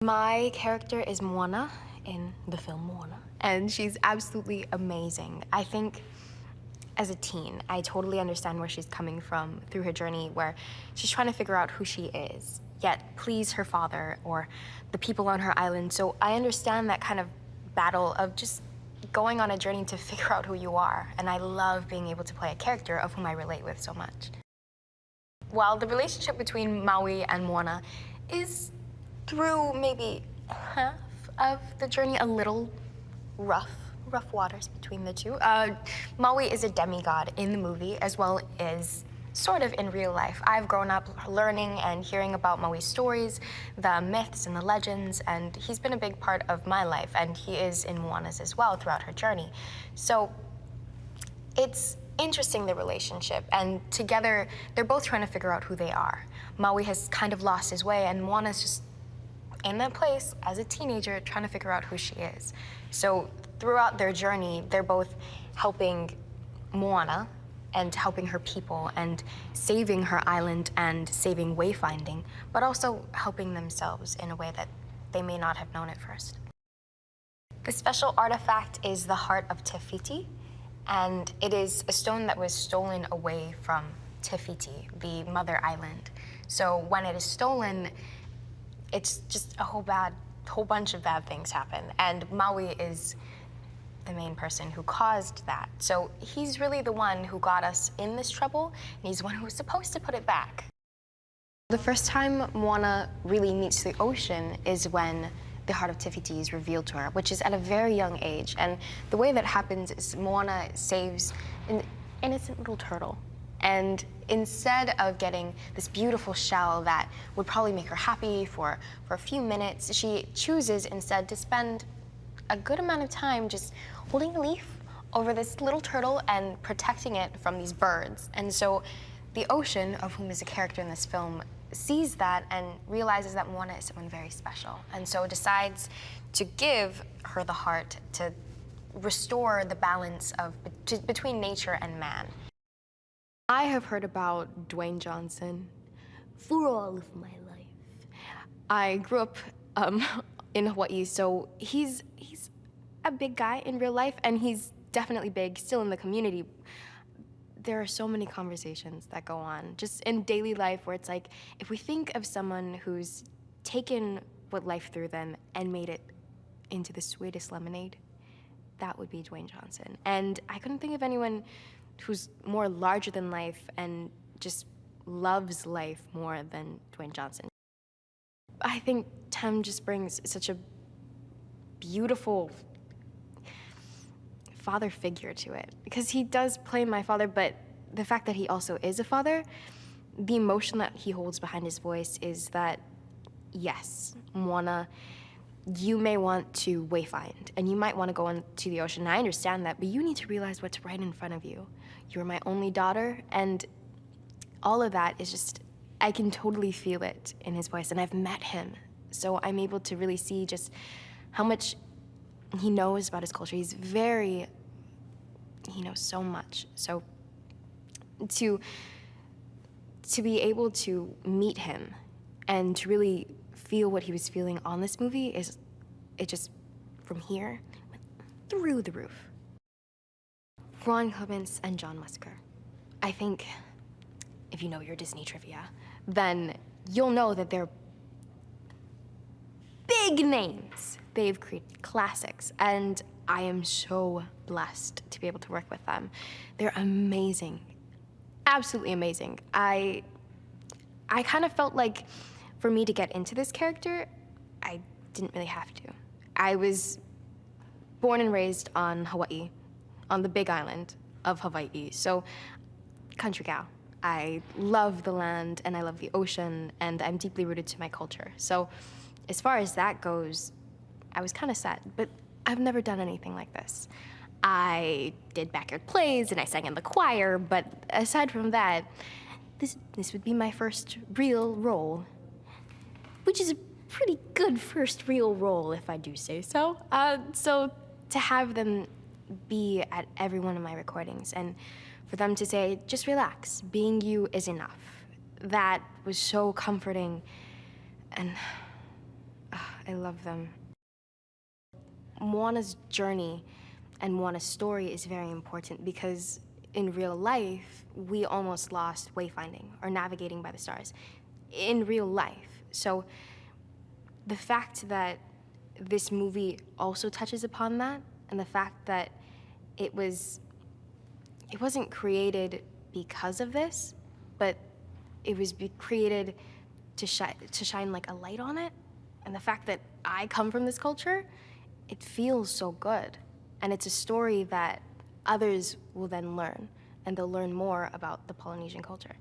My character is Moana in the film Moana, and she's absolutely amazing. I think as a teen, I totally understand where she's coming from through her journey, where she's trying to figure out who she is, yet please her father or the people on her island. So I understand that kind of battle of just going on a journey to figure out who you are, and I love being able to play a character of whom I relate with so much. While the relationship between Maui and Moana is, through maybe half of the journey, a little rough waters between the two. Maui is a demigod in the movie as well as sort of in real life. I've grown up learning and hearing about Maui's stories, the myths and the legends, and he's been a big part of my life, and he is in Moana's as well throughout her journey. So it's interesting, the relationship, and together they're both trying to figure out who they are. Maui has kind of lost his way, and Moana's just in that place as a teenager trying to figure out who she is. So throughout their journey, they're both helping Moana and helping her people and saving her island and saving wayfinding, but also helping themselves in a way that they may not have known at first. The special artifact is the heart of Te Fiti, and it is a stone that was stolen away from Te Fiti, the mother island. So when it is stolen, it's just a whole bunch of bad things happen, and Maui is the main person who caused that. So he's really the one who got us in this trouble, and he's the one who was supposed to put it back. The first time Moana really meets the ocean is when the heart of Te Fiti is revealed to her, which is at a very young age. And the way that happens is Moana saves an innocent little turtle. And instead of getting this beautiful shell that would probably make her happy for a few minutes, she chooses instead to spend a good amount of time just holding a leaf over this little turtle and protecting it from these birds. And so the ocean, of whom is a character in this film, sees that and realizes that Moana is someone very special, and so decides to give her the heart to restore the balance between nature and man. I have heard about Dwayne Johnson for all of my life. I grew up in Hawaii, so he's a big guy in real life, and he's definitely big still in the community. There are so many conversations that go on just in daily life where it's like, if we think of someone who's taken what life threw them and made it into the sweetest lemonade, that would be Dwayne Johnson. And I couldn't think of anyone who's more larger than life and just loves life more than Dwayne Johnson. I think Tem just brings such a beautiful father figure to it, because he does play my father, but the fact that he also is a father, the emotion that he holds behind his voice is that, yes, Moana, you may want to wayfind, and you might want to go into the ocean, and I understand that, but you need to realize what's right in front of you. You're my only daughter, and all of that is just, I can totally feel it in his voice, and I've met him, so I'm able to really see just how much he knows about his culture. He knows so much. So to be able to meet him and to really feel what he was feeling on this movie it just, from here, went through the roof. Ron Clements and John Musker. I think if you know your Disney trivia, then you'll know that they're big names. They've created classics, and I am so blessed to be able to work with them. They're amazing, absolutely amazing. I kind of felt like for me to get into this character, I didn't really have to. I was born and raised on Hawaii, on the big island of Hawaii, so country gal. I love the land, and I love the ocean, and I'm deeply rooted to my culture. So as far as that goes, I was kind of sad, but I've never done anything like this. I did backyard plays and I sang in the choir, but aside from that, this would be my first real role, which is a pretty good first real role, if I do say so. So to have them be at every one of my recordings and for them to say, just relax, being you is enough, that was so comforting, and I love them. Moana's journey and Moana's story is very important because in real life, we almost lost wayfinding or navigating by the stars. In real life. So the fact that this movie also touches upon that, and the fact that it wasn't created because of this, but it was created to shine like a light on it. And the fact that I come from this culture, it feels so good. And it's a story that others will then learn, and they'll learn more about the Polynesian culture.